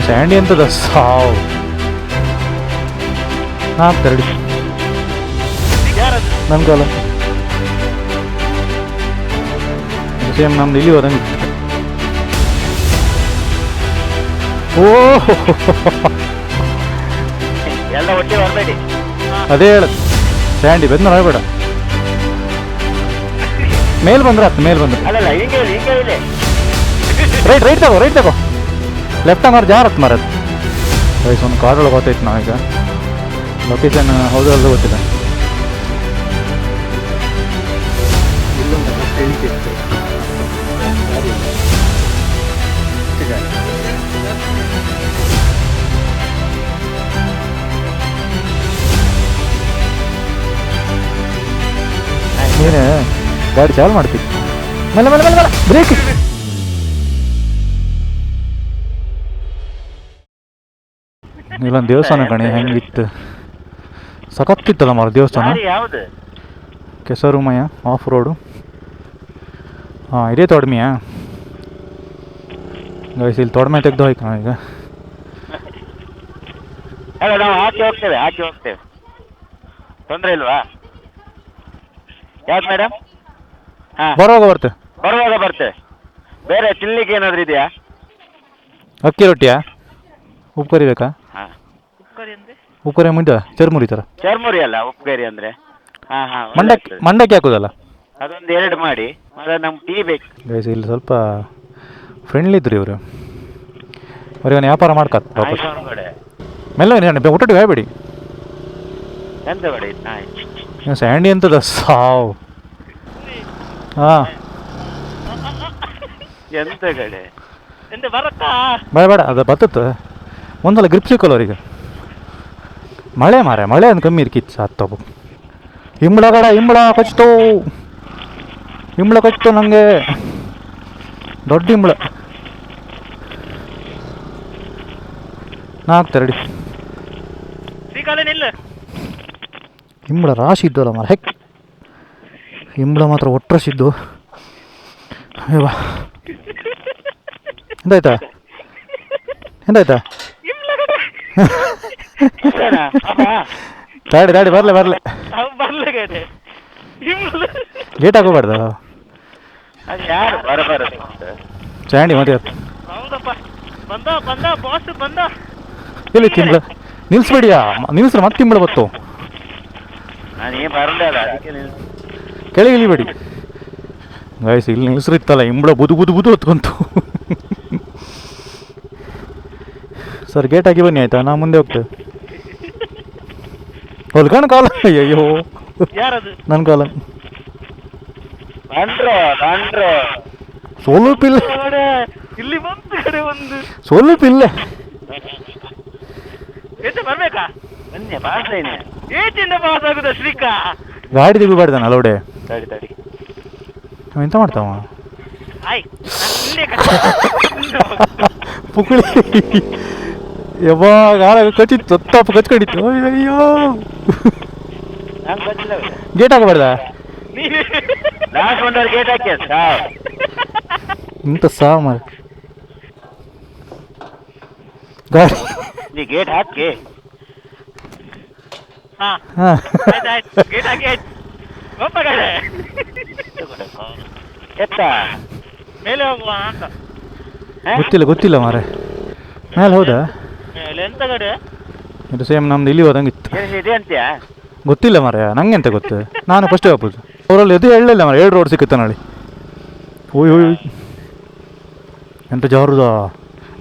Sandy ಅಂತದ ಸಾವು ಹಾಕ್ತಾರಡಿ ನನ್ನ ಕಾಲ ಸೇಮ್ ನಮ್ದು ಇಲ್ಲಿ ಹೋದಂಗೆ ಓ ಎಲ್ಲ ಒಟ್ಟಿಗೆ ಬರಬೇಡಿ. ಅದೇ ಹೇಳದು ಸ್ಯಾಂಡಿ ಬೆಂದ ಹೇಳ್ಬೇಡ. ಮೇಲ್ ಬಂದ್ರೆ ಹತ್ತು ಮೇಲ್ ಬಂದ್ರೆ ಅಲ್ಲಲ್ಲ ಹಿಂಗೆ ಇಲ್ಲಿ ರೈಟ್ ತಗೋ ಲೆಫ್ಟ್ ಮಾರು ಜಾರತ್ ಮಾರದು ವಯಸ್ಸು ಒಂದು ಕಾರೊಳಗೆ ಗೊತ್ತೈತೆ ನಾವೀಗ ಲೊಕೇಶನ್ ಹೌದಲ್ಲ ಗೊತ್ತಿಲ್ಲ. ನೀನು ಗಾಡಿ ಚಾಲು ಮಾಡ್ತೀವಿ ಮೇಲೆ ಬ್ರೇಕ್. ಇಲ್ಲೊಂದು ದೇವಸ್ಥಾನ ಕಣಿ ಹೆಂಗಿತ್ತು ಸಖತ್ತಿತ್ತಲ್ಲ ಮಾರ ದೇವಸ್ಥಾನ. ಯಾವ್ದು ಕೆಸರುಮಯ ಆಫ್ ರೋಡು. ಹಾಂ ಇದೇ ತೊಡ್ಮಿಯಾ ಗೈಸ್ ಇಲ್ಲಿ ತೊಡ್ಮೆ ತೆಗೆದು ಹೋಯ್ತು ನಾವೀಗ. ಅಲ್ಲ ನಾವು ಆಚೆ ಹೋಗ್ತೇವೆ ತೊಂದರೆ ಇಲ್ವಾ? ಯಾವ್ದು ಮೇಡಮ್? ಹಾಂ ಬರುವಾಗ ಬರ್ತೇವೆ. ಬೇರೆ ತಿನ್ಲಿಕ್ಕೆ ಏನಾದರೂ ಇದೆಯಾ? ಅಕ್ಕಿ ರೊಟ್ಟಿಯಾ? ಉಪ್ಪುಕರಿ ಬೇಕಾ? ಹಾಂ ಉಪ್ಪುಕರಿ ಮುಂದೆ ಚರ್ಮುರಿ ಥರ ಚರ್ಮುರಿ ಅಲ್ಲ ಉಪ್ಪುಕರಿ ಅಂದರೆ. ಹಾಂ ಮಂಡಕ್ಕಿ ಹಾಕೋದಲ್ಲ ಅದೊಂದು 2 ಮಾಡಿ. ಮತ್ತೆ ನಮ್ಗೆ ಟೀ ಬೇಕು. ಗೈಸ್ ಇಲ್ಲಿ ಸ್ವಲ್ಪ ಫ್ರೆಂಡ್ಲಿ ಇದ್ರು ಇವರು. ಅವ್ರಿಗೆ ವ್ಯಾಪಾರ ಮಾಡ್ಕತ್ ವಾಪಸ್ ಮೆಲ್ಲ ಒಟ್ಟು ಹೇಳ್ಬೇಡಿ. ಎಂತ ಬೇಡ ಸ್ಯಾಂಡಿ ಅಂತದ ಸಾವು. ಹಾಂ ಎಂತ ಕಡೆ ಎಂತ ಬರತ್ತಾ ಬೇಡ ಅದು ಬತ್ತತ್ತು ಒಂದಲ್ಲ ಗ್ರಿಪ್ ಸಿಕ್ಕಲ್ಲ ಅವ್ರಿಗೆ. ಮಳೆ ಒಂದು ಕಮ್ಮಿ ಇರ್ಕಿತ್ತು ಸಾತ್ತವು. ಇಂಬಳ ಕಚ್ತು ನನಗೆ ದೊಡ್ಡ ಇಂಬಳ ನಾಲ್ಕು ಇಂಬಳ ರಾಶಿ ಇದ್ದಲ್ಲ ಮಾರ ಹೆಕ್ ಇಂಬಳ ಮಾತ್ರ ಒಟ್ಟರಸಿದ್ದು. ಅಯ್ಯವಾ ಎಂತಾಯ್ತಾ ದಾಡಿ ಬರಲೆ ಲೇಟ್ ಆಗೋಗ್ಬಾರ್ದ ಸ್ಯಾಂಡಿ ಮತ್ತೆ ಎಲ್ಲಿ ತಿಂಬಳ ನಿಲ್ಸ್ಬೇಡಿಯಾ ನಿಲ್ಸ್ರೆ ಮತ್ತೆ ತಿಂಬಳ ಬತ್ತು ಕೆಳಗೆ ಇಳಿಬೇಡಿ ಗಾಯ್ಸ್. ಇಲ್ಲಿ ನಿಲ್ಸ್ರು ಇತ್ತಲ್ಲ ಇಂಬಳ ಬುದು ಹೊತ್ಕೊಂತು. ಸರ್ ಗೇಟ್ ಹಾಕಿ ಬನ್ನಿ ಆಯ್ತಾ, ನಾ ಮುಂದೆ ಹೋಗ್ತೇವೆ. ಹೊಲ್ಕಣ ಕಾಲ ಅಯ್ಯೋ ನನ್ನ ಕಾಲ ಸ್ವಲ್ಪ ಇಲ್ಲ ಗಾಡಿ ತೆಗಿಬಾರ್ದಾನ ಅಲೋಡೆ. ಎಂತ ಮಾಡ್ತಾವ ಪುಕ್ಕಳಿ ಯಾವಾಗ ಕಚ್ಚಿತ್ತು ತಪ್ಪ ಕಚ್ಕೊಂಡಿತ್ತು. ಅಯ್ಯೋ ಗೇಟ್ ಹಾಕಬಾರ್ದ ಇಂಥ ಸಾಮಾರು ಗಾಡಿ ಗೇಟ್ ಹಾಕಿ ಮೇಲೆ ಹೋಗುವ ಅಂತ ಗೊತ್ತಿಲ್ಲ ಮಾರೆ ಮೇಲೆ ಹೌದಾ? ಎಂತ ಕಡೆ ಇದು ಸೇಮ್ ನಮ್ದು ಇಲ್ಲಿ ಹೋದಂಗಿತ್ತು. ಇದೆ ಅಂತ್ಯಾ? ಗೊತ್ತಿಲ್ಲ ಮಾರೆ ನಂಗೆ ಎಂತ ಗೊತ್ತು, ನಾನು ಫಸ್ಟೇ ಹೋಗ್ಬೋದು. ಅವರಲ್ಲಿ ಎದು ಹೇಳಿಲ್ಲ ಮಾರೆ 2 ರೋಡ್ ಸಿಕ್ಕುತ್ತೆ ನಾಳೆ. ಓಯ್ ಎಂತ ಜಾರುದ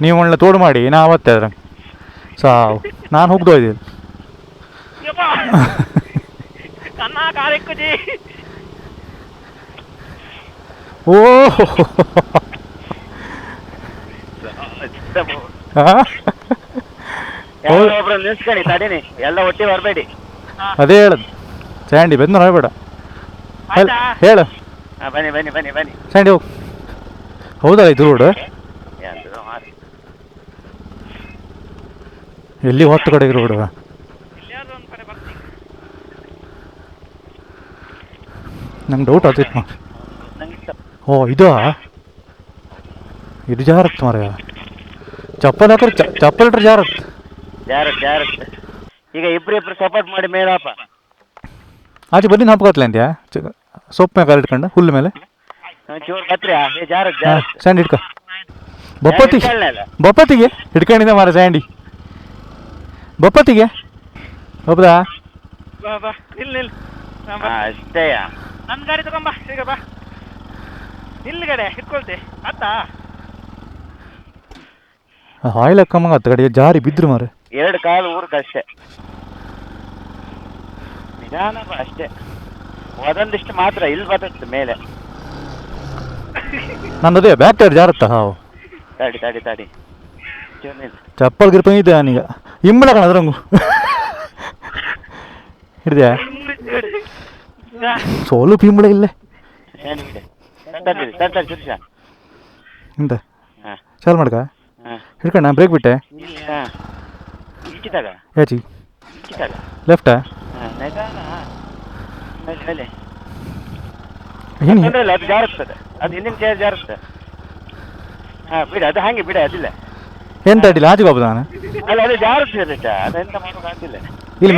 ನೀವು ಒಳ್ಳೆ ತೋಡು ಮಾಡಿ ನಾ ಅವತ್ತೆ ಅದ್ರ ಸಾವು ನಾನು ಹೋಗ್ದೋ ಇದ್ದೀನಿ. ಓ ನಿಲ್ಸ್ಕೊಳ್ಳಿ ತಡೀನಿ, ಎಲ್ಲ ಒಟ್ಟಿಗೆ ಬರಬೇಡಿ. ಅದೇ ಹೇಳದು ಸ್ಯಾಂಡಿ ಬೆಂದ ಹೇಳ್ಬೇಡ ಹೇಳು. ಬನ್ನಿ ಸ್ಯಾಂಡಿ ಹೋಗಿ. ಹೌದಾ ಇದು ರೋಡ್ ಎಲ್ಲಿ ಹೊತ್ತು ಕಡೆಗೆ ರೋಡ್? ನಂಗೆ ಡೌಟ್ ಆಗ್ತೈತೆ ಮಾ. ಓ ಇದು ಜಾರತ್ತು ಮರ ಚಪ್ಪಲ್ ಹಾಕ್ರೆ ಚಪ್ಪಲ್ ಇಟ್ರೆ ಜಾರತ್. ಜಾರತ್ ಈಗ ಇಬ್ರು ಸಪೋರ್ಟ್ ಮಾಡಿ ಮೇಲಪ್ಪ. ಆಚೆ ಬನ್ನಿ ಹಪ್ಕೋತ್ಲೆ ಅಂತ್ಯಾ ಸೊಪ್ಪು ಮೇಲೆ ಕಾಲು ಇಟ್ಕೊಂಡು ಹುಲ್ಲು ಮೇಲೆ. ಚೂರು ಕತ್ರಿ ಜಾರತ್ ಸ್ಯಾಂಡ್ ಇಟ್ಕೊ. ಬಪ್ಪತ್ತಿಗೆ ಹಿಡ್ಕೊಂಡಿದ್ದೆ ಮಾರ ಸ್ಯಾಂಡಿ. ಬಪ್ಪತ್ತಿಗೆ ಒಬ್ಬದಾ ಅಷ್ಟೇ. ನನ್ನ ಗಾಡಿ ತಗೊಂಬ ಈಗ ಬಾ. ನಿಲ್ಗಡೆ ಹಿಡ್ಕೊಳ್ತೆ ಆತ. ಆಯಿಲ್ ಹಾಕಮ್ಮಂಗ ಹತ್ತು ಕಡೆ ಜಾರಿ ಬಿದ್ರು ಮಾರ. 2 ಕಾಲು ಊರ್ಕಷ್ಟೇ. ನಿಧಾನ ಅಷ್ಟೇ. ಒಂದೊಂದಿಷ್ಟು ಮಾತ್ರ ಇಲ್ಲಿ ಬರ್ತದೆ ಮೇಲೆ. ನಂದು ಅದೇ ಬ್ಯಾಕ್ ಟೈರ್ ಜಾರತ್ತ. ಹಾವು ತಡಿ ಚಪ್ಪಲ್ ಗಿರ್ಪಂಗಿದ್ದೆ ನಾನೀಗ ಇಂಬಳ ಕಣ ಅದ್ರಂಗು ಹಿಡ್ದ್ಯಾ ಸ್ವಲ್ಪ ಇಂಬಳ ಇಲ್ಲೇ ಎಂತ ಚಾಲು ಮಾಡ್ಕ ಹಿಡ್ಕಣ್ಣ ಬ್ರೇಕ್ ಬಿಟ್ಟೆ ಯಾಚಿ ಲೆಫ್ಟಾ ಅದು ಜಾರುತ್ತದೆ. ಅದು ಹಿಂದಿನ ಚೇರ್ ಜಾರುತ್ತೆ. ಬಿಡ ಅದು ಹಾಗೆ ಬಿಡ ಅದಿಲ್ಲ. ಎಂತ ಅಡ್ಡಿಲ್ಲ ಆಚೆಗೆ ಹೋಗ್ಬೋದು ನಾನು. ಅಲ್ಲ ಅದು ಜಾರುತ್ತದೆ ಅದೆಂತ ಮಾಡೋದು ಆಗ್ತಿಲ್ಲ. ಇಲ್ಲಿ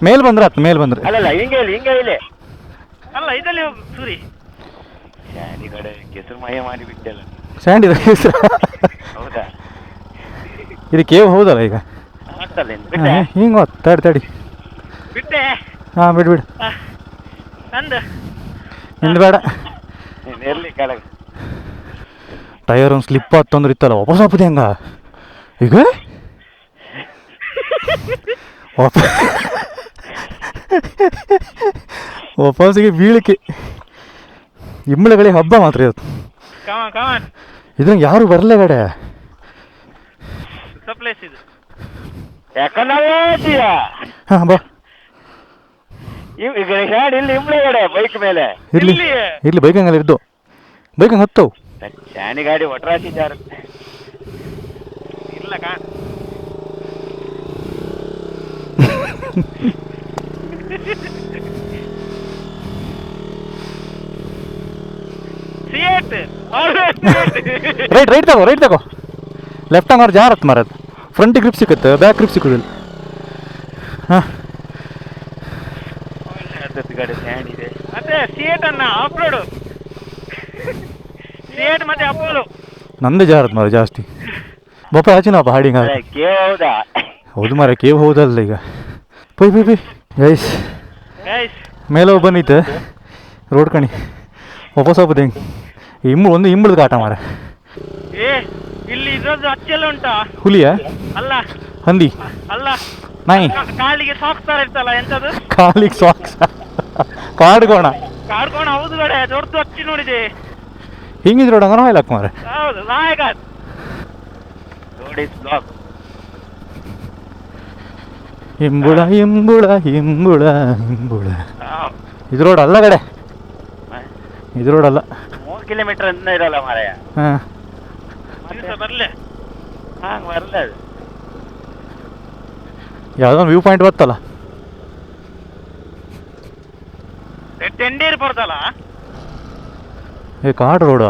ಮೇಲ್ ಬಂದ್ರೆ ಆಯ್ತು. ಮೇಲ್ ಬಂದ್ರೆ ಅಲ್ಲಲ್ಲ ಹಿಂಗೆ ಇಲ್ಲಿ ಅಲ್ಲ ಇದರಲ್ಲಿ ಹೋಗು ಸೂರಿ. ಈ ಕಡೆ ಕೆಸರು ಮಯ ಮಾಡಿ ಬಿಟ್ಟಲ್ಲ. ಸ್ಯಾಂಡ್ ಇದೆ ಹೌದಾ? ಇದು ಕೇವ್ ಹೌದಲ್ಲ ಈಗ ಹಿಂಗೆ ತಡಿ ಬಿಟ್ಟೆ. ಹಾಂ ಬಿಡು ನಂದು ನಿಂದು ಬೇಡ. ಎಲ್ಲಿ ಕೆಳಗೆ ಟೈರ್ ಒಂದು ಸ್ಲಿಪ್ ಹತ್ತಂದ್ರೆ ಇತ್ತಲ್ಲ ವಾಪಸ್ ಹಾಪದೆ ಹೆಂಗ ಈಗ ವಾಪಸ್ಸಿಗೆ ಬೀಳಿಕೆ ಇಂಬಳಗಳಿಗೆ ಹಬ್ಬ ಮಾತ್ರ ಇವತ್ತು. ಇದ್ರಂಗೆ ಯಾರು ಬರಲೇ ಬೇಡ. ಹಾಂ ಬಾ ಇಲ್ಲಿ ಇಂಬಳಗಡೆ ಬೈಕ್ ಮೇಲೆ ಇರ್ಲಿ ಬೈಕ್ ಹಂಗಲ್ಲ ಇದ್ದು ಬೈಕ್ ಹಂಗೆ ಹತ್ತವು ಶಾನಿ ಗಾಡಿ ಒಟ್ರಾಸಿ ಜಾರುತ್ತೆ. ಇಲ್ಲ ಕಾ ರೈಟ್ ತಗೋ ಲೆಫ್ಟ್ ಹಂಗಾರೆ ಜಾರತ್ ಮಾರದು. ಫ್ರಂಟ್ ಗ್ರಿಪ್ ಸಿಕ್ಕತ್ತೆ ಬ್ಯಾಕ್ ಗ್ರಿಪ್ ಸಿಕ್ಕುದಿಲ್ಲ. ಹಾಂ ಗಾಡಿ ಸ್ಟ್ಯಾಂಡ್ ಇದೆ. ಮತ್ತೆ ಸಿಯೇಟ್ ಅನ್ನ ಆಫ್ ರೋಡು ಸಿಯೇಟ್ ಮತ್ತೆ ಅಪೋಲೋ ನಂದೇ ಜಾರತ್ ಮಾರ ಜಾಸ್ತಿ. ಬಪ್ಪ ಆಚಿನಪ್ಪ ಹಾಡಿಂಗ ಹೌದಾ? ಹೌದು ಮಾರ ಕೇವ್ ಹೌದಲ್ಲ ಈಗ. ಪೈ ಗೈಸ್ ಮೇಲೆ ಬಂದಿತ್ತು ರೋಡ್ ಕಣಿ ವಾಪಸ್ ಹೋಗ್ಬೋದು ಹೆಂಗೆ ಒಂದು ಇಂಬಳದ ಆಟ ಮಾರ. ಇಲ್ಲಿ ಇರೋದು ಅಚ್ಚೆಲ್ಲ ಉಂಟಾ? ಹುಲಿಯ ಅಲ್ಲ ಹಂದಿ ಅಲ್ಲ ನಾಯಿ ಕಾಲಿಗೆ ಸಾಕ್ಸ್ ತರ ಇರ್ತಲ್ಲ ಎಂತದು? ಕಾಲಿಗೆ ಸಾಕ್ಸ್ ಕಾಡ್ಕೋಣ ಹೌದು ಕಡೆ ದೊಡ್ಡದು ಹಚ್ಚಿ ನೋಡಿದೆ. ಹಿಂಗಿದ್ರೆ ರೋಡ್ ಹಂಗ ಹಾಕ್ ಮಾರ. ಹೌದು ನಾಯಕ ಇಂಬುಳ ಇದು ರೋಡ್ ಅಲ್ಲ ಕಡೆ. ಇದು ರೋಡ್ ಅಲ್ಲ. 3 ಕಿಲೋಮೀಟರ್ ಅಂತ ಇರಲ್ಲ ಮಾರಾಯ. ಹಾಂ ಬರ್ಲೆ ಬರಲ್ಲ ಅದು. ಯಾವುದೋ ವ್ಯೂ ಪಾಯಿಂಟ್ ಬರ್ತಲ್ಲ ಟೆಂಡೇರ್ ಬರ್ತಲ್ಲ. ಏ ಕಾಡು ರೋಡು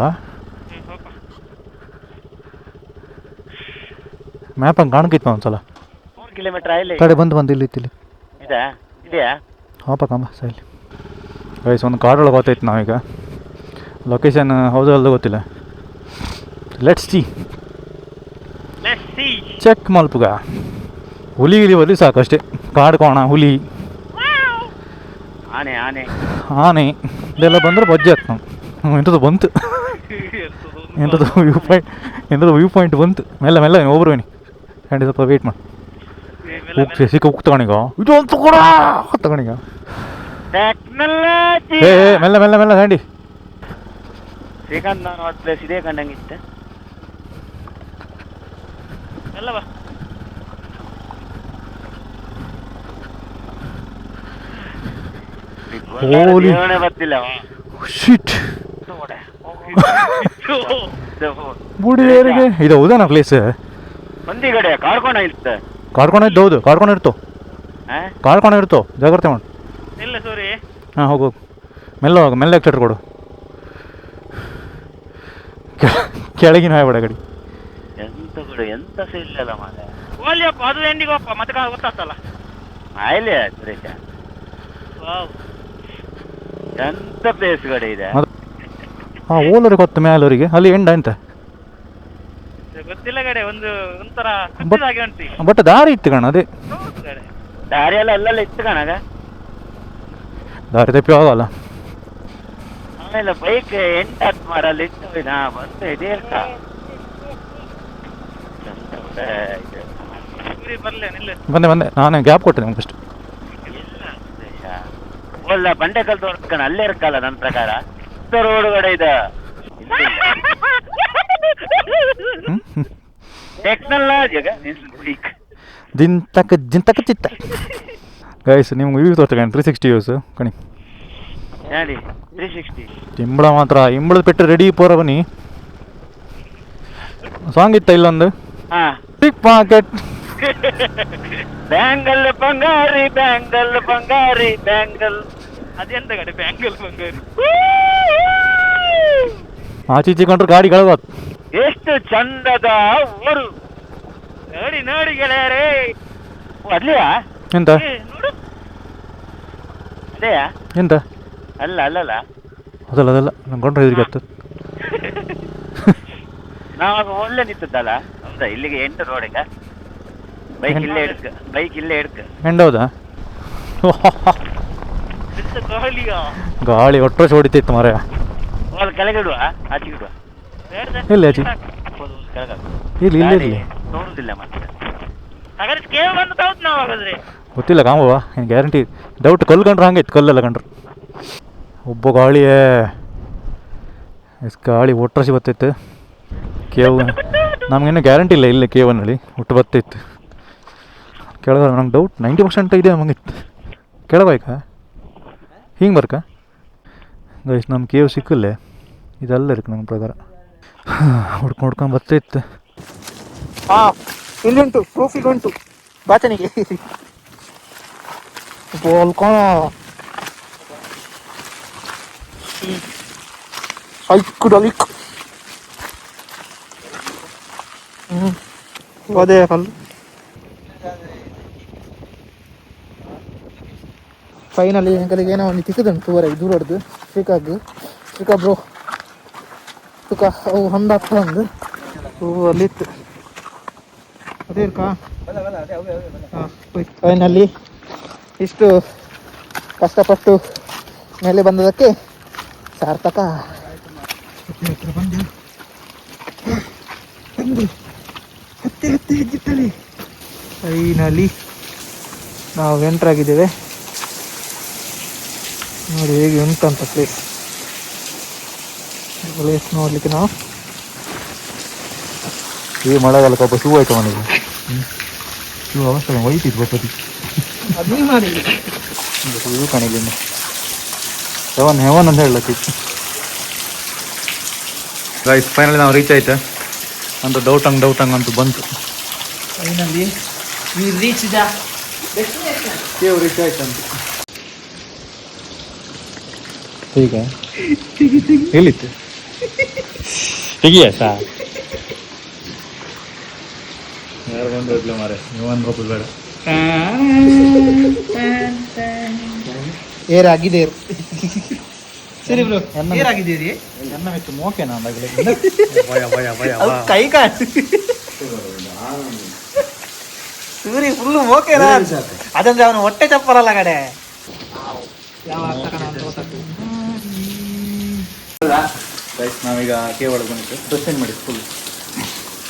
ಮ್ಯಾಪ್ ಹಂಗೆ ಕಾಣಕಿತ್ತು ಒಂದ್ಸಲ. 3 ಕಿಲೋಮೀಟರ್ ಆಯ್ಲೆ ಕಡೆ ಬಂದು ಇಲ್ಲಿ ಇದೆಯಾ ಹಾಪ ಕಂಬ ಸೈಲಿ ವಯಸ್ಸು ಒಂದು ಕಾಡೊಳಗೆ ಗೊತ್ತೈತೆ ನಾವೀಗ. ಲೊಕೇಶನ್ ಹೌದು ಅಲ್ಲದೆ ಗೊತ್ತಿಲ್ಲ. ಲೆಟ್ಸ್ ಸಿ ಚೆಕ್ ಮಲ್ಪುಗ ಹುಲಿ ಒಲಿ ಸಾಕಷ್ಟೇ. ಕಾಡ್ಕೋಣ ಹುಲಿ ಆನೆ ಇದೆಲ್ಲ ಬಂದರೆ ಬಜ್ಜೆ ಆಯ್ತು ನಾವು. ಎಂಥದ್ದು ಬಂತು ಎಂಥದ್ದು ವ್ಯೂ ಪಾಯಿಂಟ್ ಬಂತು. ಮೆಲ್ಲ ಒಬ್ರು ಬನ್ನಿ ಖಂಡಿತ ಸ್ವಲ್ಪ ವೆಯ್ಟ್ ಮಾಡಿ ಹೋಗ್ತೀವಿ. ಸಿಕ್ಕ ಹೋಗಿ ತಗೊಂಡಿಗ ಇದು ಅಂತ ಕೂಡ ತಗೊಂಡಿಗ ಮೆಲ್ಲ ಹ್ಯಾಂಡಿ ಶ್ರೀಕಾಂತ್ ನಾನು ಪ್ಲೇಸ್ ಇದೇ ಕಂಡಂಗಿತ್ತೆ. ಅಲ್ಲವಾ ಬರ್ತಿಲ್ಲ ಶಿಟ್ ಬುಡಿಯರಿಗೆ ಇದು ಹೌದಾ ಪ್ಲೇಸ್? ಒಂದಿ ಕಡೆ ಕಾರ್ಕೋಣ ಇರುತ್ತೆ. ಕಾರ್ಕೋಣ ಇದ್ದು ಹೌದು ಕಾರ್ಕೋಣ ಇರ್ತೋ ಜಾಗ್ರತೆ ಮಾಡಿ. ಇಲ್ಲ ಸೋರಿ ಹಾಂ ಹೋಗು ಮೆಲ್ಲ ಎಕ್ಸೆಟ್ರ್ ಕೊಡು. ಕೆಳಗಿನ ಹಾಯ್ಬೇಡ ಗಡಿ. ಎಂತ ಎಂತ ಕೂಡ ಎಂತ ಸಹ ಇಲ್ಲಲ್ಲ ಮಾರೆ. ಓಲಿಯಪ್ಪ ಅದು ಎಂಡಿಗೋಪ್ಪ ಮತ್ತೆ ಗೊತ್ತಾಗ್ತಲ್ಲ. ಆಯ್ಲೆ ಸುರೇಶ, ವಾವ್ ಎಂತ ಪ್ಲೇಸ್ ಕಡೆ ಇದೆ. ಹಾಂ ಓಲರಿಗೆ ಗೊತ್ತು ಮ್ಯಾಲವರಿಗೆ ಅಲ್ಲಿ ಎಂಡ ಎಂತ ಗೊತ್ತಿಲ್ಲ ಕಡೆ ಒಂಥರ ಸುತ್ತಿದಾಗೆ ಉಂಟು ಈಗ. ಬಟ್ ದಾರಿ ಇತ್ತು ಕಣ ಅದೇ ಹೌದು ಕಡೆ ದಾರಿ ಎಲ್ಲ ಅಲ್ಲೆಲ್ಲ ಇತ್ತು ಕಣಗ. ದಾರಿ ತಪ್ಪಿ ಆಗಲ್ಲ. ಆಮೇಲೆ ಬೈಕ್ ಎಂಟಾತ್ ಮಾರಲ್ಲಿ ಇಟ್ಟು ನಾ ಬಂದು ಇದೇರ್ಕ ಬರ್ಲೇ ನಿಲ್ಲ. ಬಂದೆ ನಾನೇ ಗ್ಯಾಪ್ ಕೊಟ್ಟೆ ನಿಮ್ಗೆ ಫಸ್ಟ್. ಇಲ್ಲ ಸುರೇಶ, ಒಳ್ಳ ಬಂಡೆಕಲ್ ತೋರ್ಸ್ಕಣ ಅಲ್ಲೇ ಇರ್ಕಲ್ಲ ನನ್ನ ಪ್ರಕಾರ. ರೋಡ್ ಕಡೆ ಇದೆ ಟೆಕ್ನಾಲಜಿ ಜಿಂತಕ ಚಿತ್ತ ಗೈಸ್ ನಿಮ್ಗೆ ವ್ಯೂ ತೋರ್ಸ್ಕಣಿ 360 ವ್ಯೂಸ್ ಕಣಿ ಹೇಳಿ 360 ಇಂಬಳ ಮಾತ್ರ ಇಂಬಳದ ಪೆಟ್ಟು ರೆಡಿ ಪೋರ ಬನ್ನಿ. ಸಾಂಗ್ ಇತ್ತ ಇಲ್ಲೊಂದು ಹಾ ಪಿಕ್ ಪಾಕೆಟ್ ಬ್ಯಾಂಗಲ್ ಬಂಗಾರಿ ಬ್ಯಾಂಗಲ್ ಬಂಗಾರಿ ಬ್ಯಾಂಗಲ್. ಅದೆಂತ ಕಡೆ ಬ್ಯಾಂಗಲ್ ಬಂಗಾರಿ. ಆಚೀಚೆ ಕಂಡ್ರೆ ಗಾಡಿ ಕಳೆದ ಎಷ್ಟು ಚಂದದ ಊರು ನೋಡಿ ನೋಡಿ ಗೆಳೆಯರೇ. ಅಲ್ಲಿಯಾ ಎಂತ ನೋಡು ಅದೇಯಾ? ಎಂತ ಅಲ್ಲಲ್ಲ ಅದಲ್ಲ ನಂಗೆ ಕೊಂಡ್ರೆ ಇದ್ರಿಗೆ ಆಗ್ತದೆ. ನಾವಾಗ ಒಳ್ಳೆ ನಿಂತದ್ದಲ್ಲ ಹೌದಾ? ಇಲ್ಲಿಗೆ 8 ರೋಡ್ ಈಗ ಬೈಕ್ ಇಲ್ಲೇ ಇಡ್ಕ ಎಂಡ ಹೌದಾ? ಗಾಳಿ ಒಟ್ಟರೆ ಹೊಡಿತಿತ್ತು ಮರ. ಅಲ್ಲಿ ಕೆಳಗಿಡುವ ಆಚೆಗೆ ಇಡುವ. ಎಲ್ಲಿ ಆಚೆ ಇಲ್ಲಿ ನೋಡುದಿಲ್ಲ ಮತ್ತೆ ಗೊತ್ತಿಲ್ಲ ಕಾಂಬವ ಏನು ಗ್ಯಾರಂಟಿ ಡೌಟ್ ಕಲ್ಲು ಕಂಡ್ರೆ ಹಂಗೈತೆ ಕಲ್ಲೆಲ್ಲ ಕಂಡ್ರೆ ಒಬ್ಬ ಗಾಳಿಯೇ ಗಾಳಿ ಒಟ್ಟರಸಿ ಬರ್ತೈತೆ. ಕೇವು ನಮಗೇನು ಗ್ಯಾರಂಟಿ ಇಲ್ಲ ಇಲ್ಲಿ ಕೇವನಲ್ಲಿ ಒಟ್ಟು ಬರ್ತೈತೆ ಕೆಳಗ. ನಂಗೆ ಡೌಟ್ 90% ಇದೆ ನಮಗಿತ್ತು ಕೆಳಗಾಯ್ಕ ಹಿಂಗೆ ಬರ್ಕ ಗೈಸ್ ನಮ್ಮ ಕೇವ್ ಸಿಕ್ಕಲ್ಲೇ ಇದೆಲ್ಲ ಇருக்கு ನಮ್ಮ ಪ್ರಕಾರ. ಹುಡ್ಕೊಂಡು ಬರ್ತೈತೆ. ಹಾಂ ಇಲ್ಲುಂಟು ಪ್ರೂಫಿಗೆ ಉಂಟು ಬಾಚನಿಗೆ ಬೋಲ್ಕೋಣ ಐಕ್ಕುಡಲಿಕ್ ಅದೇ ಕಲ್ಲು ಫೈನಲಿ ಎಂಕಲಿಗೆ ಏನೋ ಒಂದು ತಿಕ್ಕದುಂಟು ವರೆಗೆ ದೂರ ಹೊಡೆದು ಶ್ರೀಕಾ ಬ್ರೋ ತುಕ ಅವು ಹೊಂದಾಗ್ತಾ ಒಂದು ಅಲ್ಲಿತ್ತು ಅದೇ ಇರ್ಕಾ. ಫೈನಲಿ ಇಷ್ಟು ಕಷ್ಟಪಟ್ಟು ಮೇಲೆ ಬಂದದಕ್ಕೆ ಸಾರ್ಥಕ. ಹತ್ತೆ ಹೆಜ್ಜಿಟ್ಟಲ್ಲಿ ಫೈನಲಿ ನಾವು ಎಂಟರ್ ಆಗಿದ್ದೇವೆ. ನೋಡಿ ಹೇಗೆ ಉಂಟಂತ ಪ್ಲೇಸ್ ನೋಡ್ಲಿಕ್ಕೆ. ನಾವು ಈ ಮಳೆಗಾಲಕ್ಕೆ ಒಬ್ಬ ಶೂ ಆಯ್ತು ಮನೆಗೆ ಶೂ ಅವಸ್ಥೆ ಒಯ್ತಿತ್ತು ಬಪ್ಪತಿ ಅದು ಮಾಡಿ ಶೂ ಕಾಣಿಲ್ಲ ಹೆವನ್ ಅಂತ ಹೇಳತ್ತಿತ್ತು. ಗೈಸ್ ಫೈನಲಿ ನಾವು ರೀಚ್ ಆಯ್ತಾ ಅಂತ ಡೌಟಂಗ್ ಅಂತೂ ಬಂತು. Finally we reach the destination. Cave reach ಆಯ್ತಂತ ಈಗ ಎಲ್ಲಿತ್ತು ತೆಗಿಯ ಸಾ ಯಾರು ಬಂದು ಹೋಗ್ಲಿ ಮಾರೆ ನೀವೊಂದು ರೂಪಾಯಿ ಬೇಡ ಏರಾಗಿದೆ ಸರಿ ಬ್ರೋ ಏರಾಗಿದ್ದೀರಿ ನನ್ನ ಮೆಚ್ಚು ಮೋಕೆನಾ ಅಂದಾಗಲೇ ಕೈ ಕಾಣ್ ಸೂರಿ ಫುಲ್ಲು ಮೋಕೆನಾ ಅದಂದ್ರೆ ಅವನು ಹೊಟ್ಟೆ ಚಪ್ಪರಲ್ಲ ಕಡೆ ಯಾವ ನಾವೀಗ ಕೇವಳ ಬಂದಿತ್ತು ದರ್ಶನ ಮಾಡಿ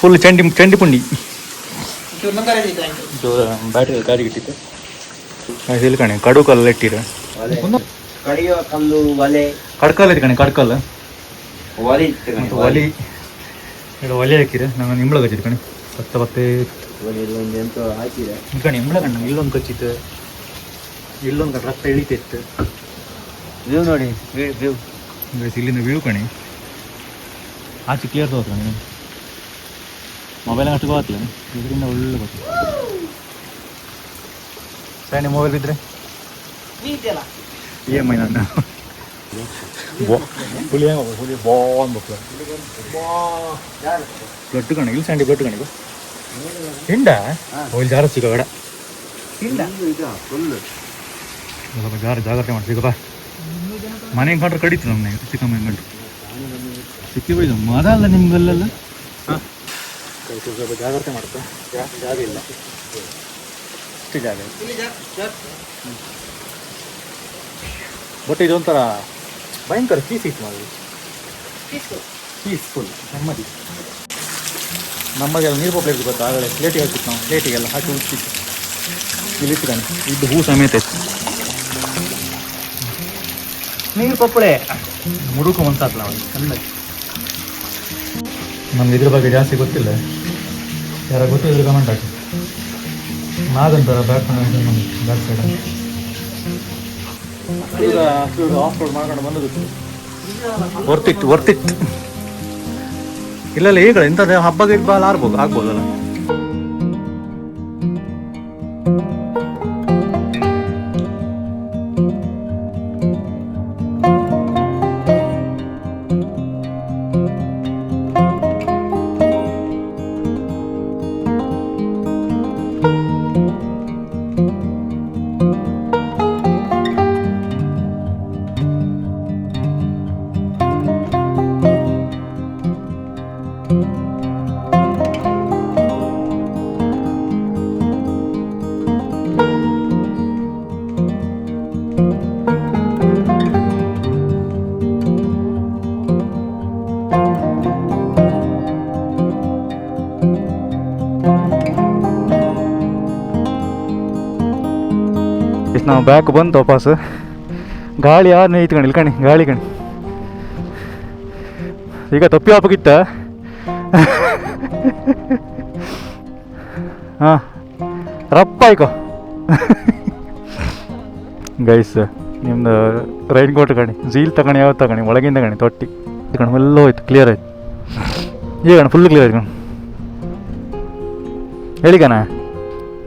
ಫುಲ್ ಚಂಡಿ ಪುಂಡಿ ಬ್ಯಾಟ್ರಿ ಗಾಡಿ ಇಟ್ಟಿತ್ತು ಇಲ್ಲಿ ಕಣೆ ಕಡು ಕಲ್ಲು ಇಟ್ಟಿರ ಕಡಿಯುವ ಕಲ್ಲು ಒಲೆ ಕಡ್ಕಲ್ ಐತಿ ಕಣೆ ಕಡ್ಕಲ್ ಒಲೆ ಒಲಿ ಈಗ ಒಲೆ ಹಾಕಿರ ನಂಗೆ ನಿಂಬಳ ಕಚ್ಚಿತ್ತು ಕಣೆ ಭತ್ತೆ ಎಂತ ಹಾಕಿದೆ ಈ ಕಣೆ ನಿಂಬಳ ಕಣ್ಣ ಇಲ್ಲೊಂದು ಕಚ್ಚಿತ್ತು ಇಲ್ಲೊಂದು ಕಡೆ ರಕ್ತ ಇಳಿತಿತ್ತು. ವ್ಯೂ ನೋಡಿ ವ್ಯೂ ಇಲ್ಲಿಂದ ವ್ಯೂ ಕಣೆ ಆಚೆ ಕ್ಲಿಯರ್ ತೋರ್ಸ ನೀನು ಮೊಬೈಲ್ ಅಷ್ಟು ಗೊತ್ತಿಲ್ಲ ಇದರಿಂದ ಒಳ್ಳೆ ಗೊತ್ತಿಲ್ಲ. ಸರಿ ಮೊಬೈಲ್ ಬಿದ್ದರೆ ನೀ ಇದೆಯಲ್ಲ EMI ನಾನು ಹುಲಿ ಹೆಂಗ ಹುಲಿ ಬಾ ಅನ್ಬೇಕು ಬ್ಲಡ್ ಕಣಿಗೆ ಸ್ಯಾಂಡಿ ಬ್ಲಡ್ ಕಣಿಗೆ ಹಿಂಡ ಹೋಗಿ ಜಾರ ಸಿಗ ಬೇಡ ಸ್ವಲ್ಪ ಜಾಗ್ರತೆ ಮಾಡಿ ಸಿಗಪ್ಪ ಮನೆ ಕಂಡ್ರೆ ಕಡಿತು ನಮ್ಮನೆ ಚಿಕ್ಕಮ್ಮ ಹೆಂಗಂಡು ಸಿಕ್ಕಿ ಬೈದು ಮದ ಅಲ್ಲ ನಿಮ್ಗಲ್ಲೆಲ್ಲ ಸ್ವಲ್ಪ ಜಾಗ್ರತೆ ಮಾಡ್ತಾ ಜಾಗ ಇಲ್ಲ ಅಷ್ಟೇ ಜಾಗ ಬಟ್ ಇದೊಂಥರ ಭಯಂಕರ ಪೀಸ್ ಇತ್ತು ನಾವು ಪೀಸ್ಫುಲ್ ನೆಮ್ಮದಿ ನಮಗೆಲ್ಲ ನೀರು ಪೊಪ್ಪಳ ಇತ್ತು ಗೊತ್ತಾ ಆಗಲೇ ಪ್ಲೇಟಿಗೆ ಹಾಕಿತ್ತು ನಾವು ಪ್ಲೇಟಿಗೆಲ್ಲ ಹಾಕಿ ಉಚ್ಚಿತ್ತು ಇಲ್ಲಿ ಇಟ್ಟಿದ್ದಾನೆ ಇದು ಹೂ ಸಮೇತ ಇತ್ತು ನೀರು ಪಪ್ಪಳೆ ಮುಡುಕು ಮನ್ಸಾತ್ ನಾವು ಚೆನ್ನಾಗಿ ನಮ್ಗೆ ಇದ್ರ ಬಗ್ಗೆ ಜಾಸ್ತಿ ಗೊತ್ತಿಲ್ಲ ಯಾರ ಗೊತ್ತಿದ್ರೆ ಕಮೆಂಟ್ ಹಾಕಿ ನಾಗಂತಾರ ಬ್ಯಾಕ್ ಬ್ಯಾಕ್ ಸೈಡ್ ಈಗ ಆಫ್ ರೋಡ್ ಮಾಡ್ಕೊಂಡು ಬಂದದ್ದು ವರ್ತಿತ್ತು ಇಲ್ಲ ಈಗ ಇಂಥದ್ದು ಹಬ್ಬಗೆ ಬಾಲ್ ಆಗ್ಬೋದಲ್ಲ ನಾವು ಬ್ಯಾಕ್ ಬಂತು ವಾಪಸ್ ಗಾಳಿ ಯಾರನ್ನ ಇತ್ಕಣಿ ಇಲ್ಕಣಿ ಗಾಳಿ ಕಣಿ ಈಗ ತಪ್ಪಿ ಹಾಪಕ್ಕಿತ್ತ ಹಾಂ ರಪ್ಪ ಆಯ್ಕೋ ಗೈಸ್ ನಿಮ್ದು ರೈನ್ ಕೋಟ್ ಕಣಿ ಜೀಲ್ ತಗಣಿ ಯಾವ್ದು ತಗಣಿ ಒಳಗಿಂದ ಕಣಿ ತೊಟ್ಟಿ ಕಣಿ ಎಲ್ಲ ಹೋಯ್ತು ಕ್ಲಿಯರ್ ಆಯ್ತು ಈಗ ಕಣ ಫುಲ್ ಕ್ಲಿಯರ್ ಆಯ್ತು ಕಣ ಹೇಳಿ ಕಣ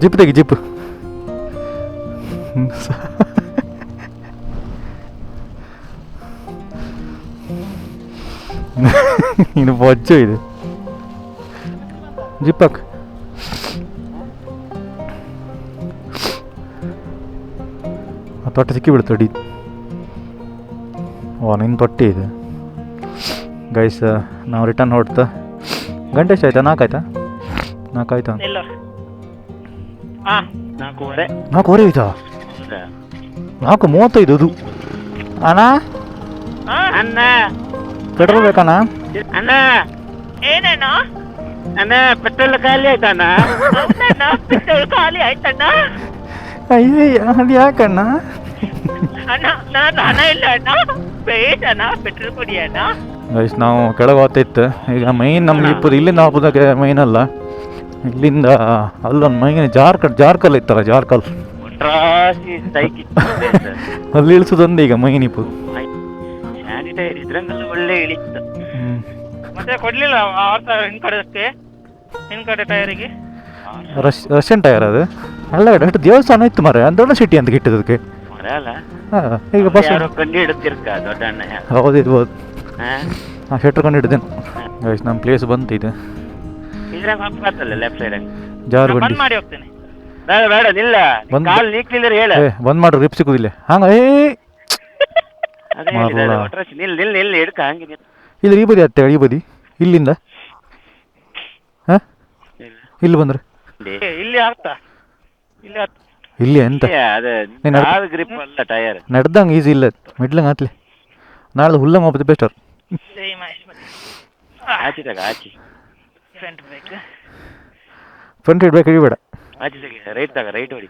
ಜಿಪ್ ತೆಗಿ ಜಿಪ್ ಇನ್ನು ಬೊಜ್ಜು ಇದು ಜಿಪ್ಪಕ್ ತೊಟ್ಟೆ ಸಿಕ್ಕಿಬಿಡ್ತು ಅಡಿ ಓ ನಿನ್ನ ತೊಟ್ಟಿ ಇದೆ ಗೈಸ್ ನಾವು ರಿಟರ್ನ್ ಹೊಡ್ತಾ ಗಂಟೆ ಎಷ್ಟು ಆಯ್ತಾ 4 ಆಯ್ತಾ 4 ಆಯ್ತಾ 4:30 ಆಯ್ತಾ 4:35 ಅದು ಅಣ್ಣ ಅಣ್ಣ ಪೆಟ್ರೋಲ್ ಬೇಕಣ್ಣ ಅಣ್ಣ ಏನಣ್ಣ ಅಣ್ಣ ಪೆಟ್ರೋಲ್ ಖಾಲಿ ಆಯ್ತಣ್ಣ ಪೆಟ್ರೋಲ್ ಖಾಲಿ ಆಯ್ತಣ್ಣ ಅಯ್ಯ ಅದು ಯಾಕಣ್ಣ ಅಣ್ಣ ನಾನು ಹಣ ಇಲ್ಲ ಅಣ್ಣ ಬೇಡ ಅಣ್ಣ ಪೆಟ್ರೋಲ್ ಕೊಡಿ ಅಣ್ಣ ಗೈಸ್ ನಾವು ಕೆಳಗೆ ಹೋಗ್ತಿತ್ತು ಈಗ ಮೈನ್ ನಮ್ಗೆ ಇಪ್ಪದು ಇಲ್ಲಿಂದ ಹಾಕೋದಕ್ಕೆ ಮೈನ್ ಅಲ್ಲ ಇಲ್ಲಿಂದ ಅಲ್ಲೊಂದು ಮೈನ್ ಜಾರ್ಕಲ್ ಇತ್ತಲ್ಲ ಜಾರ್ಕಲ್ ಅಲ್ಲಿ ಇಳಿಸೋದೊಂದು ಈಗ ಮೈನ್ ಇಪ್ಪು ಸ್ಯಾನಿಟೈಸರ್ ಇದ್ರಂಗೆಲ್ಲ ಒಳ್ಳೆ ಇಳಿತು ಮತ್ತೆ ಕೊಡ್ಲಿಲ್ಲ ಹಿಂದ್ಕಡೆ ಹಿಂದ್ಕಡೆ ಟೈರಿಗೆ ರಷ್ಯನ್ ಟೈರ್ ಅದು ಅಲ್ಲ ಅಷ್ಟು ದೇವಸ್ಥಾನ ಇತ್ತು ಮರ ದೊಡ್ಡ ಸಿಟಿ ಅಂತ ಗಿಟ್ಟದಕ್ಕೆ ಈಗ ಬಸ್ ಕಂಡು ಹಿಡುತ್ತಿರ್ಕ ದೊಡ್ಡ ಅಣ್ಣ ಹೌದಿರ್ಬೋದು ಹಾಂ ಶೆಟ್ರ್ ಕಂಡು ಹಿಡಿದೇನು ಗೈಸ್ ನಮ್ಮ ಪ್ಲೇಸ್ ಬಂತು ಇದು ಇದ್ರಾಗ ಹೋಗ್ಬಾರ್ದಲ್ಲ ಲೆಫ್ಟ್ ಸೈಡ್ ಜಾರ್ಬಂಡಿ ಮಾಡಿ ಹೋಗ್ತೇನೆ ಬೇಡ ಬೇಡ ನಿಲ್ಲ ಕಾಲ್ ನೀಕ್ಲಿಲ್ಲ ಹೇಳ ಬಂದ್ ಮಾಡ್ರಿ ರಿಪ್ ಸಿಕ್ಕುದಿಲ್ಲ ಹಂಗ ನಿಲ್ ಹಿಡ್ಕ ಹಂಗೆ ಇಲ್ಲಿ ಈ ಬದಿ ಹತ್ತೇಳ ಈ ಬದಿ ಇಲ್ಲಿಂದ ಹಾಂ ಇಲ್ಲಿ ಬಂದ್ರೆ ಇಲ್ಲಿ ಆಗ್ತಾ ಇಲ್ಲಿ ಎಂತ ಗ್ರಿಪ್ ಅಲ್ಲ ಟೈರ್ ನಡ್ದಂಗೆ ಈಸಿ ಇಲ್ಲ ಮಿಡ್ಲಂಗೆ ಹತ್ಲಿ ನಾಳೆ ಹುಲ್ಲ ಮಾಪದ ಬೆಸ್ಟರ್ ಆಚೆ ಆಚೆ ಫ್ರಂಟ್ ಇಡ್ಬೇಕು ಇಡಬೇಡ ಆಚೆ ರೈಟ್ ತಗ ರೈಟ್ ಹೊಡಿ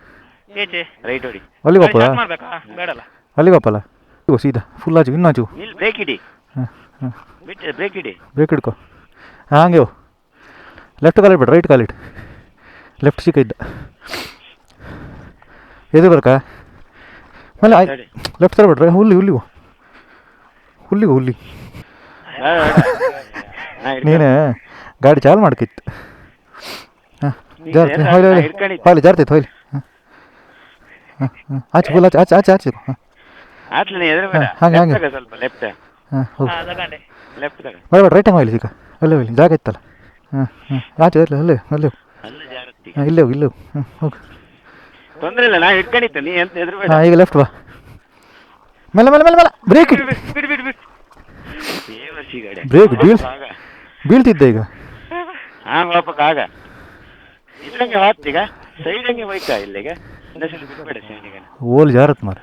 ರೈಟ್ ಹೊಡಿ ಅಲ್ಲಿಗೆ ಹೋಗಲ್ಲ ಬೇಡಲ್ಲ ಅಲ್ಲಿಗೆ ಹೋಗಲ್ಲ ಸೀದಾ ಫುಲ್ ಆಚು ಇನ್ನೂ ಆಚು ಇಲ್ಲಿ ಬ್ರೇಕ್ ಇಡಿ ಬ್ರೇಕ್ ಇಡಿ ಬ್ರೇಕ್ ಹಿಡ್ಕೊ ಹಾಗೆ ಲೆಫ್ಟ್ ಕಾಲಿಡ್ ಬೇಡ ರೈಟ್ ಕಾಲಿಡ್ ಲೆಫ್ಟ್ ಸಿಕ್ಕ ಇದ್ದ ಎದು ಬರ್ಕ ಮೇಲೆ ಲೆಫ್ಟ್ ಸೈಡ್ ಬಿಡ್ರೆ ಹುಲ್ಲಿಗೋ ಹುಲ್ಲಿ ನೀನು ಗಾಡಿ ಚಾಲು ಮಾಡ್ಕಿತ್ತು ಹಾಂ ಜಾರ್ತಿ ಹೊಯ್ಲಿ ಜಾರ್ತೈತೆ ಹೊಯ್ಲಿ ಹಾಂ ಆಚೆ ಫುಲ್ ಆಚೆ ಹಾಂ ಆತ್ಲ ನೀ ಎದುರು ಬೇಡ ಹಾಗೆ, ಹಾಗೆ. ಲೆಫ್ಟ್ ಸ್ವಲ್ಪ ಲೆಫ್ಟ್ ಹಾಂ ಹೋಗಿ ತಗೊಂಡೆ ಲೆಫ್ಟ್ ತಗ ಬೇಡ ಬೇಡ ರೈಟ್ ಹೋಗ್ಲಿ ಈಗ ಅಲ್ಲೇ ಹೋಗ್ಲಿ ಜಾಗ ಇತ್ತಲ್ಲ ಹಾಂ ಹಾಂ ಆಚೆ ಅಲ್ಲೇ ಅಲ್ಲೇ ಅಲ್ಲೇ ಅಲ್ಲೇ ಜಾರತ್ತಿ ಹಾಂ ಇಲ್ಲೇ ಹೋಗಿ ಇಲ್ಲೇ ಹೋಗಿ ಹಾಂ ಹೋಗಿ ತೊಂದ್ರೆ ಇಲ್ಲ ನಾ ಹಿಡ್ಕೊಂಡಿತ್ತು ನೀ ಎಂತ ಎದುರು ಬೇಡ ಹಾಂ ಈಗ ಲೆಫ್ಟ್ ಬಾ ಮೇಲೆ ಮೇಲೆ ಮೇಲೆ ಮೇಲೆ ಬ್ರೇಕ್ ಬಿಡು ಬಿಡು ಬಿಡು ಬಿಡು ದೇವಸಿ ಗಡೆ ಬ್ರೇಕ್ ಬೀಳ್ತಿದ್ದೆ ಈಗ ಹಾ ಹೋಗಕ್ಕಾಗ ಇಲ್ಲಂಗೆ ಹೋಗ್ತೀಗ ಸೈಡ್ ಹಂಗೆ ಹೋಯ್ತಾ ಇಲ್ಲಿಗೆ ಇನ್ನೊಂದ್ಸಲ ಬಿಡ್ಬೇಡ ಸೈನಿಗೆ ಓಲ್ ಜಾರತ್ ಮಾರ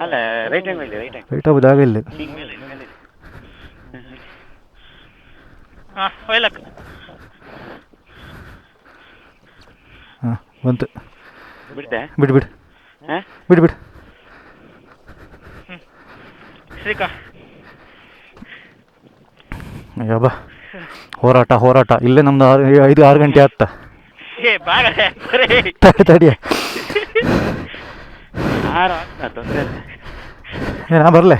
ಅಲ್ಲ ರೈಟ್ ಹಂಗೆ ಹೋಯ್ಲಿ ರೈಟ್ ಹಂಗೆ ರೈಟ್ ಹೋಗಿ ಜಾಗ ಇಲ್ಲ ಈಗ ಮೇಲೆ ಮೇಲೆ ಹಾಂ ಹೊಯ್ಲಕ್ಕ ಹಾಂ ಬಂತು ಬಿಡ್ತೆ ಬಿಡು ಬಿಡು ಹಾಂ ಬಿಡು ಬಿಡು ಶ್ರೀಕಾ ಅಯ್ಯೋ ಬಾ ಹೋರಾಟ ಇಲ್ಲೇ ನಮ್ದು 5-6 ಗಂಟೆ ಆಗ್ತಾ ಏ ಬಾಗ ತಡಿಯ ಯಾರು ಆಗ್ತಾ ತೊಂದರೆ ನಾ ಬರಲೆ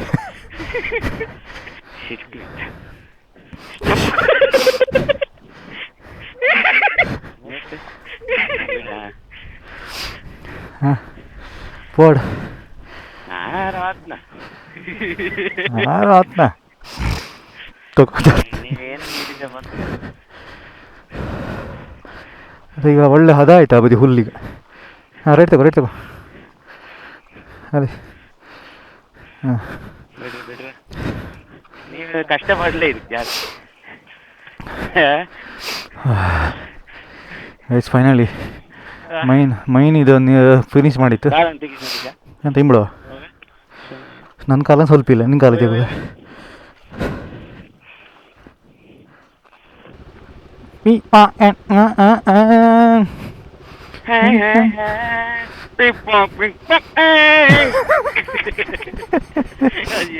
ಹಾಂ ಪೋಡ್ ಯಾರು ಆತ್ನ ನೀವೇನು ನೀಡಿದ ಮತ್ತೆ ಈಗ ಒಳ್ಳೆ ಹದ ಆಯ್ತಾ ಬದಿ ಹುಲ್ಲಿಗೆ ಹಾಂ ರೈಟ್ ತಗೋ ಅದೇ ಹಾಂ ಬಿಡ್ರಿ ನೀವು ಕಷ್ಟಪಡಲೇ ಇದು ಜಾಸ್ತಿ ಆಯ್ತು ಫೈನಲಿ ಮೈನ್ ಇದು ಫಿನಿಶ್ ಮಾಡಿತ್ತು ಕಾಲನ್ನು ತೆಗಿಸಿದ ಅಂತ ಇಂಬಳು ನನ್ನ ಕಾಲ ಸ್ವಲ್ಪ ಇಲ್ಲ ನಿನ್ನ ಕಾಲ ತೆಗೆದು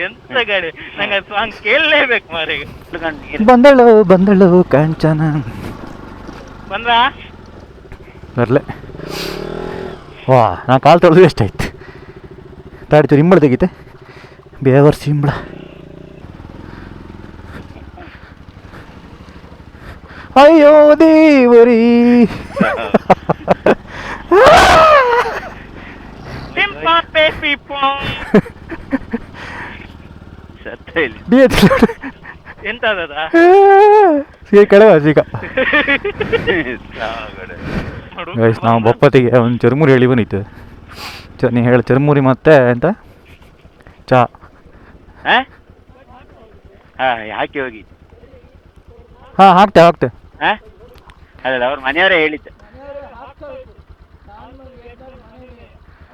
ಎಂತ ಗಾಡಿ ನಂಗೆ ಸಾಂಗ್ ಕೇಳಲೇಬೇಕು ಮಾರಿಗೆ ಬಂದಳು ಕಾಂಚನ ಬಂದ್ರಾ ಬರಲೆ ವಾ ನಾ ಕಾಲು ತೊಳೆದು ಎಷ್ಟಾಯ್ತು ತಾಡಿತು ಇಂಬಳ ತೆಗಿತೆ ಬೇವರ್ಸಿ ಇಂಬಳ ಅಯ್ಯೋ ದೇವರಿ ಸತ್ತ ಇಲ್ಲಿ ಎಂತದ ಕೆಳಗ ಈಗ ಗೈಸ್ ನಾವು ಬಪ್ಪತ್ತಿಗೆ ಒಂದು ಚರ್ಮುರಿ ಹೇಳಿ ಬಂದಿತ್ತು ನೀ ಹೇಳಿ ಚರ್ಮುರಿ ಮತ್ತೆ ಎಂತ ಚಾ ಹಾಂ ಹಾಕಿ ಹೋಗಿ ಹಾಂ ಹಾಕ್ತೆ ಹಾಂ ಅದಲ್ಲ ಅವ್ರ ಮನೆಯವರೇ ಹೇಳಿದ್ದು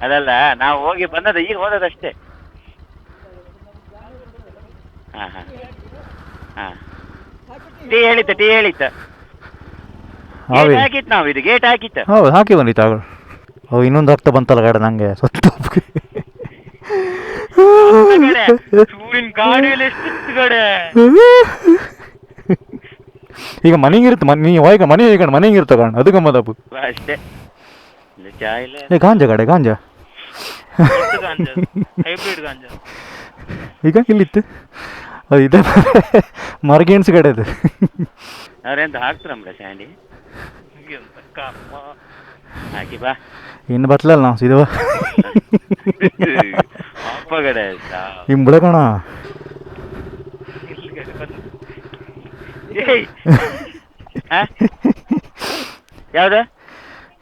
ಅದಲ್ಲ ನಾವು ಹೋಗಿ ಬಂದದ ಈಗ ಹೋದದಷ್ಟೇ ಹಾಂ ಹಾಂ ಹಾಂ ಟೀ ಹೇಳಿತ್ತ ಹಾವಿ ಹಾಕಿತ್ತು ನಾವು ಇದು ಗೇಟ್ ಹಾಕಿತ್ತು ಹೌದು ಹಾಕಿ ಬಂದಿತ್ತು ಆಗ ಅವು ಇನ್ನೊಂದು ಆಗ್ತಾ ಬಂತಲ್ಲ ಗಾಡಿ ನನಗೆ ಸತ್ತು ಸೂರಿನ ಗಾಡಿಯಲ್ಲಿ ಎಷ್ಟು ಕಡೆ ಈಗ ಮನೆಗಿರುತ್ತೆ ನೀ ಹೋಯ್ಕ ಮನೆ ಹೇಳ್ಕೊಂಡು ಮನೆಗಿರ್ತ ಕಾಣ ಅದು ಗಮ್ಮದಪ್ಪು ಅಷ್ಟೇ ಚಾ ಇಲ್ಲ ಏ ಗಾಂಜಾ ಗಾಂಜಾ ಹೈಬ್ರಿಡ್ ಗಾಂಜಾ ಈಗ ಇಲ್ಲಿತ್ತು ಅದು ಇದೆ ಮರಗೆಣ್ಸು ಕಡೆ ಅದು ಅವ್ರೆಂತ ಹಾಕ್ತಾರಮ್ರ ಸ್ಯಾಂಡಿ ಹಾಕಿ ಬಾ ಇನ್ನು ಬತ್ತಲಲ್ಲ ನಾವು ಸೀದವ ಅಪ್ಪಗಡೆ ಹಿಂಗೆ ಬಿಡಕಣ ಯಾವ್ದು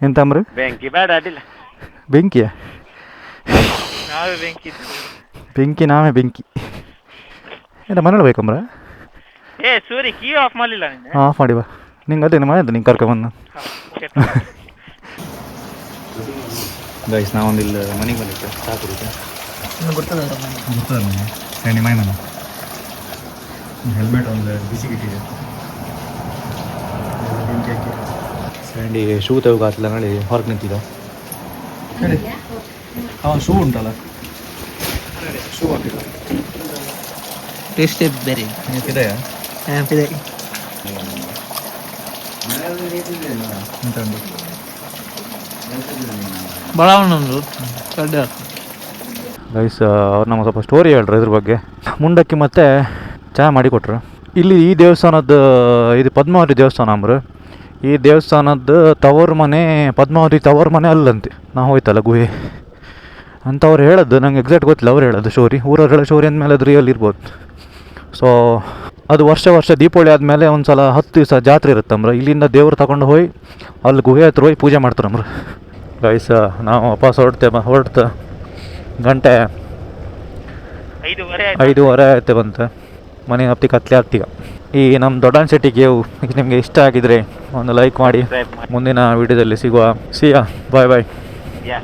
ಎಂತಂಬ್ರಿ ಬೆಂಕಿ ಬೇಡ ಅಡ್ಡಿಲ್ಲ ಬೆಂಕಿಯ ನಾವೇ ಬೆಂಕಿ ಬೆಂಕಿ ನಾವೇ ಬೆಂಕಿ ಎಂತ ಮನೇಲಿ ಬೇಕಂಬ್ರ ಏ ಸೂರಿ ಕೀ ಆಫ್ ಮಾಡಲಿಲ್ಲ ನೀನು ಆಫ್ ಮಾಡಿ ಬಾ ನಿಂಗೆ ಅದೇ ಮಾಡಿದ್ದು ನಿಂಗೆ ಕರ್ಕೊಂಬಂದು ಗೈಸ್ ನಾವೊಂದು ಇಲ್ಲಿ ಮನೆಗೆ ಬಂದಿದ್ದೆ ಸಾಕುದಿದ್ದೆ ಗೊತ್ತದ ಗೊತ್ತದ ಸ್ಯಾಂಡಿ ಮೈ ನಾನು ಹೆಲ್ಮೆಟ್ ಒಂದು ಬಿಸಿಗಿಟ್ಟಿದೆ ಸ್ಯಾಂಡಿ ಶೂ ತೆಗೆದು ಹಾಕಿಲ್ಲ ನೋಡಿ ಹೊರಗೆ ನಿಂತಿದ್ದ ಹೇಳಿ ಹಾಂ ಶೂ ಉಂಟಲ್ಲ ಶೂ ಹಾಕಿಲ್ಲ ಟೇಸ್ಟೇ ಬೇರೆ ಇದೆಯಾ ಇದೆ ಎಂತ ಉಂಟು ಭಾಳ ಒಂದು ಕಡ್ಡೆ ಗೈಸ್ ಅವ್ರು ನಮಗೆ ಸ್ವಲ್ಪ ಸ್ಟೋರಿ ಹೇಳ್ರಿ ಇದ್ರ ಬಗ್ಗೆ ಮುಂಡಕ್ಕಿ ಮತ್ತು ಚಹಾ ಮಾಡಿಕೊಟ್ರು ಇಲ್ಲಿ ಈ ದೇವಸ್ಥಾನದ ಇದು ಪದ್ಮಾವತಿ ದೇವಸ್ಥಾನ ಅಂಬ್ರು ಈ ದೇವಸ್ಥಾನದ ತವರು ಮನೆ ಪದ್ಮಾವತಿ ತವರು ಮನೆ ಅಲ್ಲಂತೆ ನಾವು ಹೋಯ್ತಲ್ಲ ಗುಹೆ ಅಂತ ಅವ್ರು ಹೇಳೋದು ನಂಗೆ ಎಕ್ಸಾಕ್ಟ್ ಗೊತ್ತಿಲ್ಲ. ಅವ್ರು ಹೇಳೋದು ಸ್ಟೋರಿ, ಊರವ್ರು ಹೇಳೋ ಸ್ಟೋರಿ ಅಂದಮೇಲೆ ಅದು ರಿಯಲ್ ಇರ್ಬೋದು. ಸೊ ಅದು ವರ್ಷ ದೀಪಾವಳಿ ಆದಮೇಲೆ ಒಂದು ಸಲ 10 ದಿವಸ ಜಾತ್ರೆ ಇರುತ್ತಂಬ್ರ. ಇಲ್ಲಿಂದ ದೇವ್ರು ತಗೊಂಡು ಹೋಗಿ ಅಲ್ಲಿ ಗುಹೆ ಹತ್ರ ಹೋಗಿ ಪೂಜೆ ಮಾಡ್ತಾರಂಬ್ರ. ಗೈಸ ನಾವು ವಾಪಸ್ ಹೊರಡ್ತೆ ಗಂಟೆ 5:30 ಆಯ್ತು ಬಂತು. ಮನೆ ಹತ್ತಿ ಕತ್ಲೆ ಆಗ್ತೀಗ. ಈ ನಮ್ಮ ದೊಡ್ಡಣ್ಣ ಶೆಟ್ಟಿ ಗೇವ್ ನಿಮಗೆ ಇಷ್ಟ ಆಗಿದ್ರೆ ಒಂದು ಲೈಕ್ ಮಾಡಿ. ಮುಂದಿನ ವಿಡಿಯೋದಲ್ಲಿ ಸಿಗುವ. ಸಿಯಾ, ಬಾಯ್ ಬಾಯ್. ಯಾ